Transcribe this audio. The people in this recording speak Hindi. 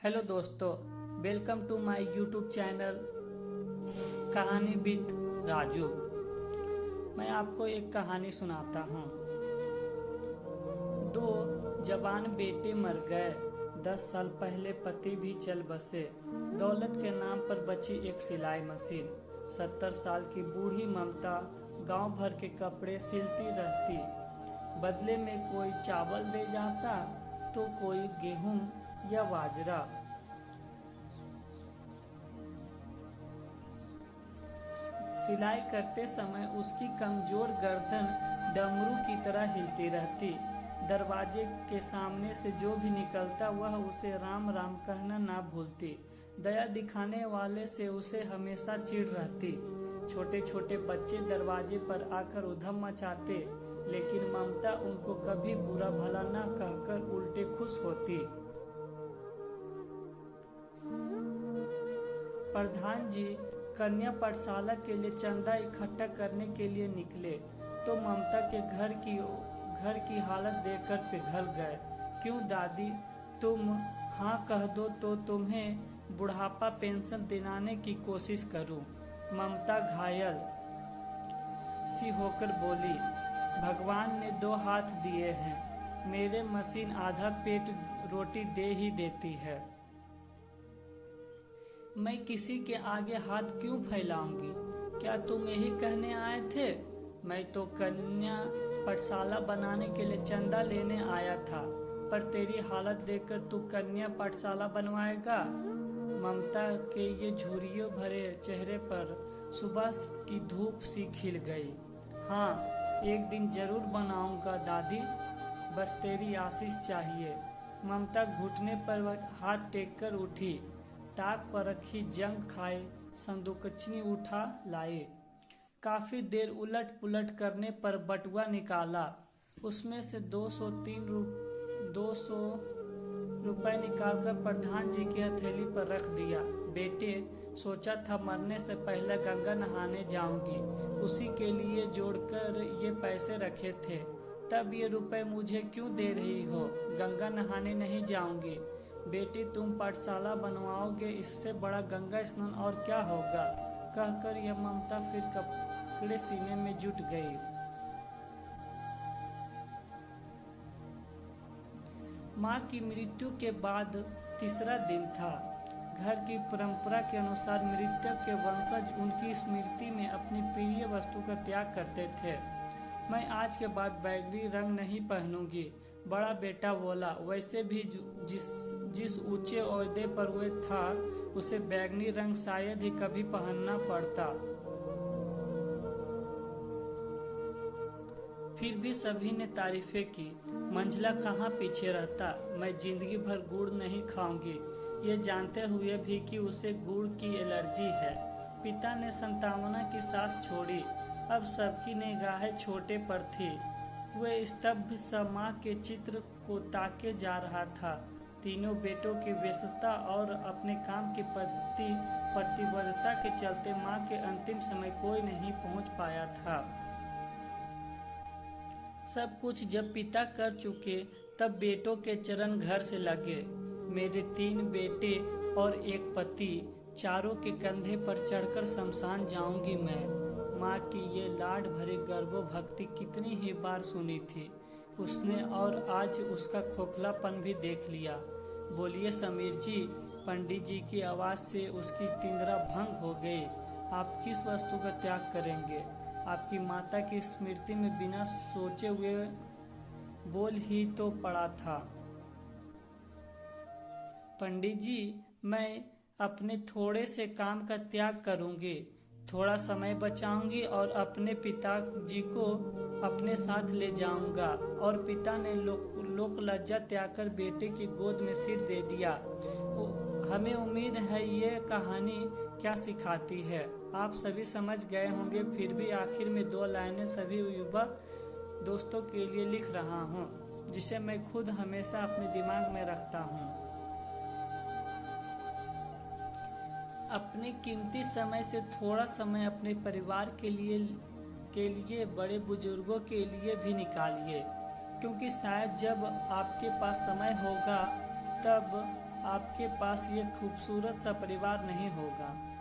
हेलो दोस्तों, welcome to my YouTube channel कहानी विद राजू। मैं आपको एक कहानी सुनाता हूँ। दो जवान बेटे मर गए। 10 साल पहले पति भी चल बसे। दौलत के नाम पर बची एक सिलाई मशीन। 70 साल की बूढ़ी ममता गांव भर के कपड़े सिलती रहती। बदले में कोई चावल दे जाता तो कोई गेहूं या बाजरा। सिलाई करते समय उसकी कमजोर गर्दन डमरू की तरह हिलती रहती। दरवाजे के सामने से जो भी निकलता वह उसे राम राम कहना ना भूलती। दया दिखाने वाले से उसे हमेशा चिढ़ रहती। छोटे छोटे बच्चे दरवाजे पर आकर उधम मचाते, लेकिन ममता उनको कभी बुरा भला ना कहकर उल्टे खुश होती। प्रधान जी कन्या पाठशाला के लिए चंदा इकट्ठा करने के लिए निकले तो ममता के घर की हालत देखकर पिघल गए। क्यों दादी, तुम हाँ कह दो तो तुम्हें बुढ़ापा पेंशन दिलाने की कोशिश करूं। ममता घायल सी होकर बोली, भगवान ने 2 हाथ दिए हैं, मेरे मशीन आधा पेट रोटी दे ही देती है। मैं किसी के आगे हाथ क्यों फैलाऊंगी? क्या तुम यही कहने आए थे? मैं तो कन्या पाठशाला बनाने के लिए चंदा लेने आया था, पर तेरी हालत देखकर तू कन्या पाठशाला बनवाएगा। ममता के ये झुर्रियों भरे चेहरे पर सुबह की धूप सी खिल गई। हाँ, एक दिन जरूर बनाऊंगा दादी, बस तेरी आशीष चाहिए। ममता घुटने पर हाथ टेककर उठी। ताक पर रखी जंग खाए संदूकनी उठा लाए। काफी देर उलट पुलट करने पर बटुआ निकाला। उसमें से 200 रुपए निकालकर प्रधान जी की हथेली पर रख दिया। बेटे, सोचा था मरने से पहले गंगा नहाने जाऊंगी, उसी के लिए जोड़कर ये पैसे रखे थे। तब ये रुपए मुझे क्यों दे रही हो? गंगा नहाने नहीं जाऊंगी। बेटी, तुम पाठशाला बनवाओगे, इससे बड़ा गंगा स्नान और क्या होगा? कहकर यह ममता फिर कपड़े सीने में जुट गई। माँ की मृत्यु के बाद तीसरा दिन था। घर की परंपरा के अनुसार मृतक के वंशज उनकी स्मृति में अपनी प्रिय वस्तु का त्याग करते थे। मैं आज के बाद बैगनी रंग नहीं पहनूंगी, बड़ा बेटा बोला। वैसे भी जिस ऊंचे ओहदे पर वह था, उसे बैगनी रंग शायद ही कभी पहनना पड़ता। फिर भी सभी ने तारीफें की। मंझला कहाँ पीछे रहता। मैं जिंदगी भर गुड़ नहीं खाऊंगी, ये जानते हुए भी कि उसे गुड़ की एलर्जी है। पिता ने संतावना की सांस छोड़ी। अब सबकी निगाहें छोटे पर थी। वह स्तब्ध सा माँ के चित्र को ताके जा रहा था। तीनों बेटों की व्यस्तता और अपने काम के प्रति प्रतिबद्धता के चलते माँ के अंतिम समय कोई नहीं पहुँच पाया था। सब कुछ जब पिता कर चुके, तब बेटों के चरण घर से लगे। मेरे 3 बेटे और एक पति, चारों के कंधे पर चढ़कर शमशान जाऊंगी मैं। माँ की ये लाड भरी गर्भो भक्ति कितनी ही बार सुनी थी उसने, और आज उसका खोखलापन भी देख लिया। बोलिए समीर जी। पंडित जी की आवाज से उसकी तिंद्रा भंग हो गई। आप किस वस्तु का त्याग करेंगे? आपकी माता की स्मृति में बिना सोचे हुए बोल ही तो पड़ा था। पंडित जी, मैं अपने थोड़े से काम का त्याग करूंगी, थोड़ा समय बचाऊंगी और अपने पिताजी को अपने साथ ले जाऊंगा। और पिता ने लोक लज्जा त्याग कर बेटे की गोद में सिर दे दिया। हमें उम्मीद है ये कहानी क्या सिखाती है, आप सभी समझ गए होंगे। फिर भी आखिर में 2 लाइनें सभी युवा दोस्तों के लिए लिख रहा हूँ, जिसे मैं खुद हमेशा अपने दिमाग में रखता हूँ। अपने कीमती समय से थोड़ा समय अपने परिवार के लिए बड़े बुजुर्गों के लिए भी निकालिए, क्योंकि शायद जब आपके पास समय होगा तब आपके पास ये खूबसूरत सा परिवार नहीं होगा।